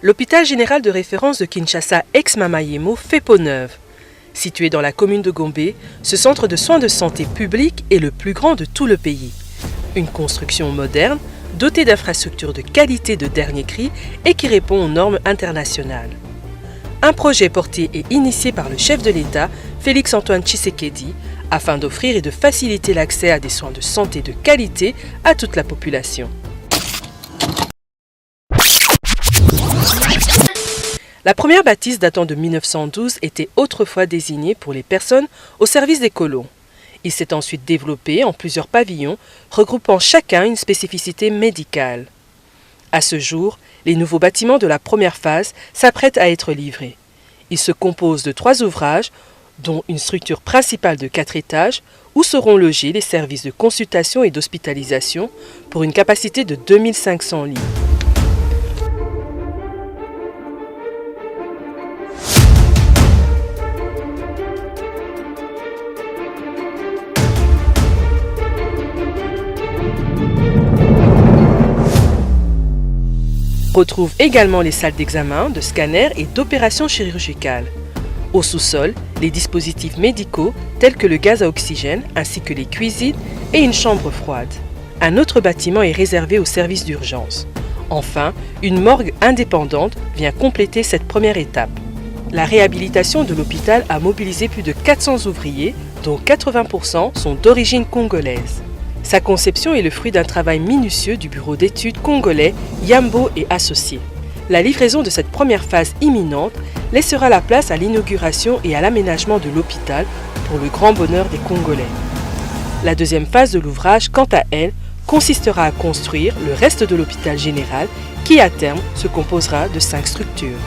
L'hôpital général de référence de Kinshasa ex-Mamayemo fait peau neuve. Situé dans la commune de Gombe, ce centre de soins de santé public est le plus grand de tout le pays. Une construction moderne, dotée d'infrastructures de qualité de dernier cri et qui répond aux normes internationales. Un projet porté et initié par le chef de l'État, Félix-Antoine Tshisekedi, afin d'offrir et de faciliter l'accès à des soins de santé de qualité à toute la population. La première bâtisse datant de 1912 était autrefois désignée pour les personnes au service des colons. Il s'est ensuite développé en plusieurs pavillons, regroupant chacun une spécificité médicale. À ce jour, les nouveaux bâtiments de la première phase s'apprêtent à être livrés. Ils se composent de 3 ouvrages, dont une structure principale de 4 étages, où seront logés les services de consultation et d'hospitalisation pour une capacité de 2500 lits. On retrouve également les salles d'examen, de scanner et d'opérations chirurgicales. Au sous-sol, les dispositifs médicaux tels que le gaz à oxygène ainsi que les cuisines et une chambre froide. Un autre bâtiment est réservé aux services d'urgence. Enfin, une morgue indépendante vient compléter cette première étape. La réhabilitation de l'hôpital a mobilisé plus de 400 ouvriers, dont 80% sont d'origine congolaise. Sa conception est le fruit d'un travail minutieux du bureau d'études congolais Yambo et Associés. La livraison de cette première phase imminente laissera la place à l'inauguration et à l'aménagement de l'hôpital pour le grand bonheur des Congolais. La deuxième phase de l'ouvrage, quant à elle, consistera à construire le reste de l'hôpital général qui, à terme, se composera de 5 structures.